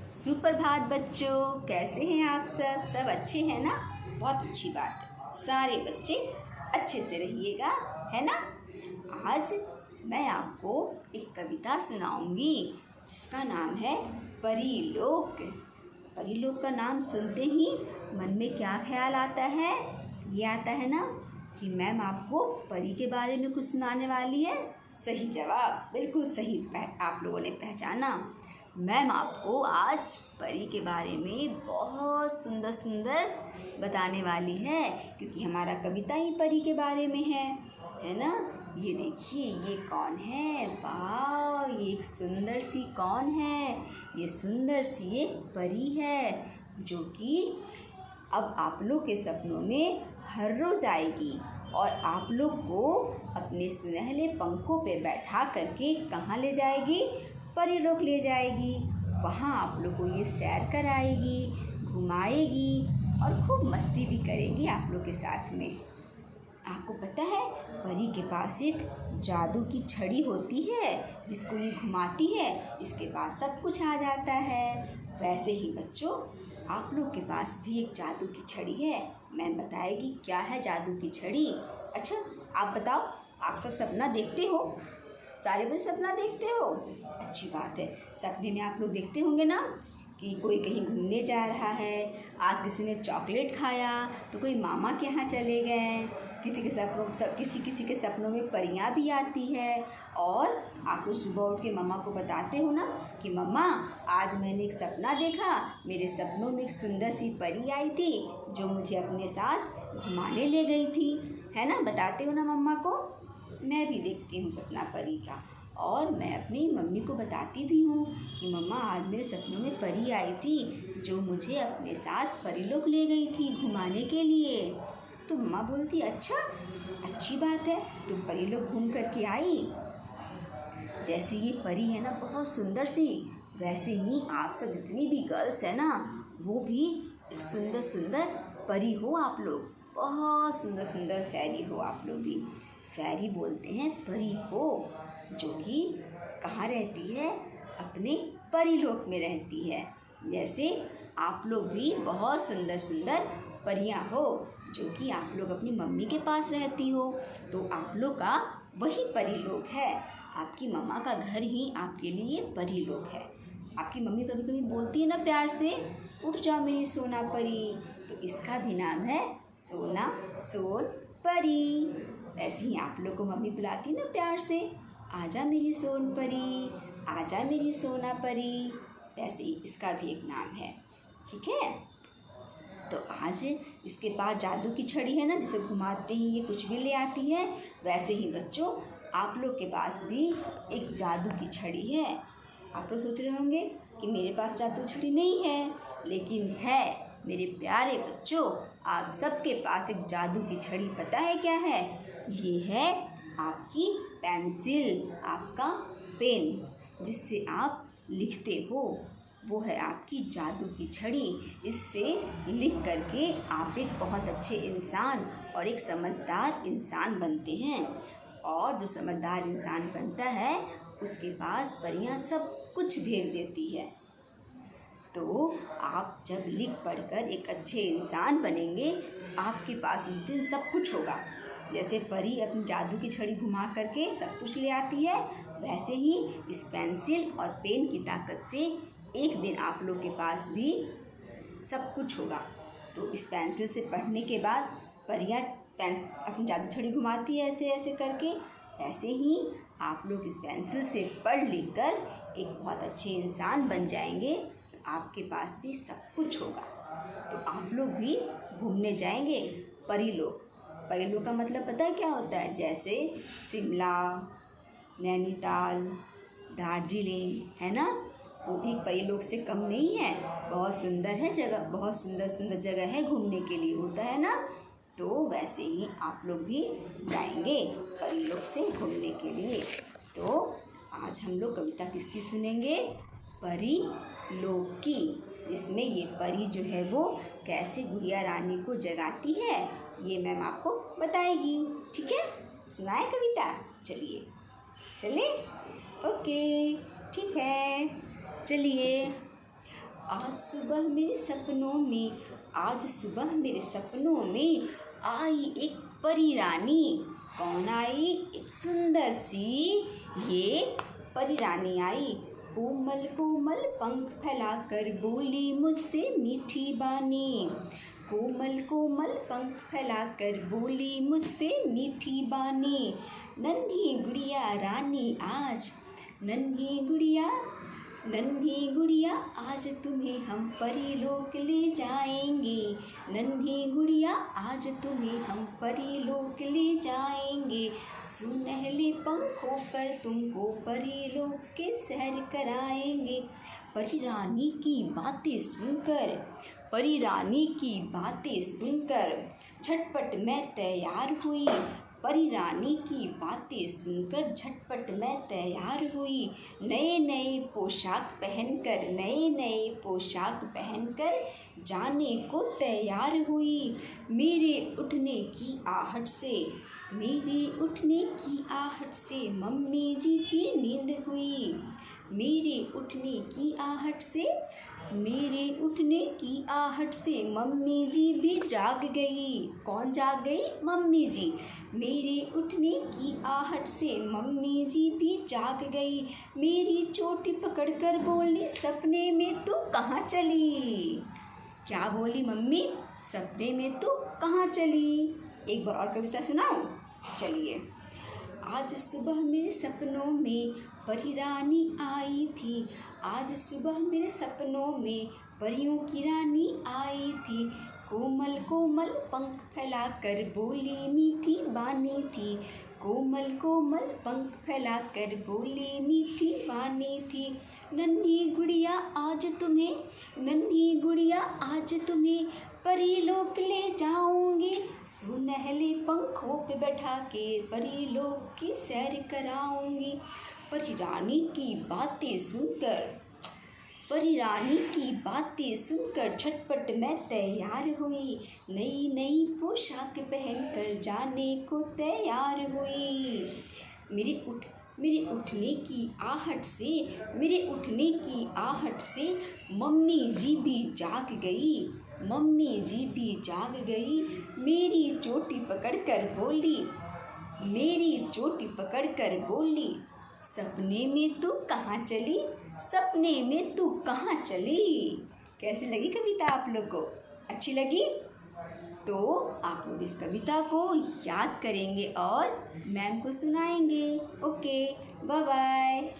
सुप्रभात बच्चों, कैसे हैं आप सब अच्छे हैं ना। बहुत अच्छी बात है, सारे बच्चे अच्छे से रहिएगा, है ना। आज मैं आपको एक कविता सुनाऊंगी जिसका नाम है परीलोक। परीलोक का नाम सुनते ही मन में क्या ख्याल आता है? ये आता है ना कि मैम आपको परी के बारे में कुछ सुनाने वाली है। सही जवाब, बिल्कुल सही आप लोगों ने पहचाना। मैम आपको आज परी के बारे में बहुत सुंदर सुंदर बताने वाली है, क्योंकि हमारा कविता ही परी के बारे में है ना। ये देखिए, ये कौन है? वाह, ये एक सुंदर सी कौन है? ये सुंदर सी एक परी है जो कि अब आप लोग के सपनों में हर रोज़ आएगी और आप लोग को अपने सुनहले पंखों पे बैठा करके कहाँ ले जाएगी? परीलोक ले जाएगी। वहाँ आप लोग को ये सैर कराएगी, घुमाएगी और खूब मस्ती भी करेगी आप लोग के साथ में। आपको पता है, परी के पास एक जादू की छड़ी होती है जिसको ये घुमाती है, इसके पास सब कुछ आ जाता है। वैसे ही बच्चों, आप लोग के पास भी एक जादू की छड़ी है। मैं बताएगी क्या है जादू की छड़ी। अच्छा, आप बताओ, आप सब सपना देखते हो? सारे बच्चे सपना देखते हो? अच्छी बात है। सपने में आप लोग देखते होंगे ना कि कोई कहीं घूमने जा रहा है, आज किसी ने चॉकलेट खाया तो कोई मामा के यहाँ चले गए। किसी के सपनों में परियां भी आती है और आप लोग सुबह उठ के मम्मा को बताते हो ना कि मम्मा आज मैंने एक सपना देखा, मेरे सपनों में एक सुंदर सी परी आई थी जो मुझे अपने साथ घुमाने ले गई थी, है ना। बताते हो ना मम्मा को। मैं भी देखती हूँ सपना परी का, और मैं अपनी मम्मी को बताती भी हूँ कि मम्मा आज मेरे सपनों में परी आई थी जो मुझे अपने साथ परीलोक ले गई थी घुमाने के लिए। तो मम्मा बोलती, अच्छा, अच्छी बात है, तुम परीलोक घूम करके आई। जैसे ये परी है ना बहुत सुंदर सी, वैसे ही आप सब जितनी भी गर्ल्स है ना, वो भी एक सुंदर सुंदर परी हो आप लोग। बहुत सुंदर सुंदर फैरी हो आप लोग भी। फैरी बोलते हैं परी को जो कि कहाँ रहती है? अपने परीलोक में रहती है। जैसे आप लोग भी बहुत सुंदर सुंदर परियां हो जो कि आप लोग अपनी मम्मी के पास रहती हो, तो आप लोग का वही परीलोक है। आपकी मम्मा का घर ही आपके लिए परीलोक है। आपकी मम्मी कभी कभी बोलती है ना प्यार से, उठ जाओ मेरी सोना परी, तो इसका भी नाम है सोना सोन परी। ऐसे ही आप लोग को मम्मी बुलाती है ना प्यार से, आजा मेरी सोन परी, आजा मेरी सोना परी। वैसे ही इसका भी एक नाम है, ठीक है। तो आज इसके पास जादू की छड़ी है ना, जिसे घुमाते ही ये कुछ भी ले आती है। वैसे ही बच्चों, आप लोग के पास भी एक जादू की छड़ी है। आप लोग सोच रहे होंगे कि मेरे पास जादू की छड़ी नहीं है, लेकिन है मेरे प्यारे बच्चों, आप सबके पास एक जादू की छड़ी। पता है क्या है? ये है आपकी पेंसिल, आपका पेन जिससे आप लिखते हो, वो है आपकी जादू की छड़ी। इससे लिख करके आप एक बहुत अच्छे इंसान और एक समझदार इंसान बनते हैं। और जो समझदार इंसान बनता है उसके पास परियां सब कुछ भेज देती है। तो आप जब लिख पढ़कर एक अच्छे इंसान बनेंगे, आपके पास उस दिन सब कुछ होगा। जैसे परी अपनी जादू की छड़ी घुमा करके सब कुछ ले आती है, वैसे ही इस पेंसिल और पेन की ताकत से एक दिन आप लोग के पास भी सब कुछ होगा। तो इस पेंसिल से पढ़ने के बाद परियां अपनी जादू छड़ी घुमाती है ऐसे ऐसे करके, ऐसे ही आप लोग इस पेंसिल से पढ़ लिख कर एक बहुत अच्छे इंसान बन जाएंगे। आपके पास भी सब कुछ होगा। तो आप लोग भी घूमने जाएंगे परीलोक। परीलोक का मतलब पता है क्या होता है? जैसे शिमला, नैनीताल, दार्जिलिंग, है ना, वो भी परीलोक से कम नहीं है। बहुत सुंदर है जगह, बहुत सुंदर सुंदर जगह है घूमने के लिए, होता है ना। तो वैसे ही आप लोग भी जाएंगे परीलोक से घूमने के लिए। तो आज हम लोग कविता किसकी सुनेंगे? परीलोक की, जिसमें ये परी जो है वो कैसे गुड़िया रानी को जगाती है, ये मैम आपको बताएगी। ठीक है, सुनाए कविता? चलिए, ओके, ठीक है, चलिए। आज सुबह मेरे सपनों में, आज सुबह मेरे सपनों में आई एक परी रानी। कौन आई? एक सुंदर सी ये परी रानी आई। कोमल कोमल पंख फैलाकर बोली मुझसे मीठी बानी। कोमल कोमल पंख फैलाकर बोली मुझसे मीठी बानी। नन्ही गुड़िया रानी आज, नन्ही गुड़िया आज तुम्हें हम परीलोक ले जाएंगे। नन्ही गुड़िया आज तुम्हें हम परीलोक ले जाएंगे। सुनहले पंखों पर तुमको परीलोक के सैर कराएंगे। परी रानी की बातें सुनकर, परी रानी की बातें सुनकर झटपट मैं तैयार हुई। परी रानी की बातें सुनकर झटपट मैं तैयार हुई। नए नए पोशाक पहनकर, नए नए पोशाक पहनकर जाने को तैयार हुई। मेरे उठने की आहट से, मेरे उठने की आहट से मम्मी जी की नींद हुई। मेरे उठने की आहट से, मेरे उठने की आहट से मम्मी जी भी जाग गई। कौन जाग गई? मम्मी जी। मेरे उठने की आहट से मम्मी जी भी जाग गई। मेरी चोटी पकड़कर बोली सपने में तू कहाँ चली? क्या बोली मम्मी? सपने में तू कहाँ चली? एक बार और कविता सुनाओ। चलिए। आज सुबह मेरे सपनों में परी रानी आई थी। आज सुबह मेरे सपनों में परियों की रानी आई थी। कोमल कोमल पंख फैलाकर बोली मीठी बानी थी। कोमल कोमल पंख फैलाकर बोली मीठी बानी थी। नन्ही गुड़िया आज तुम्हें, नन्ही गुड़िया आज तुम्हें परीलोक ले जाऊंगी। सुनहले पंखों पे बैठा के परीलोक की सैर कराऊंगी। परी रानी की बातें सुनकर, परी रानी की बातें सुनकर झटपट मैं तैयार हुई। नई नई पोशाक पहनकर जाने को तैयार हुई। मेरे उठने की आहट से, मेरे उठने की आहट से मम्मी जी भी जाग गई। मम्मी जी भी जाग गई। मेरी चोटी पकड़कर बोली, मेरी चोटी पकड़कर बोली सपने में तू कहाँ चली? सपने में तू कहाँ चली? कैसी लगी कविता आप लोग को? अच्छी लगी? तो आप लोग इस कविता को याद करेंगे और मैम को सुनाएंगे। Okay, bye bye.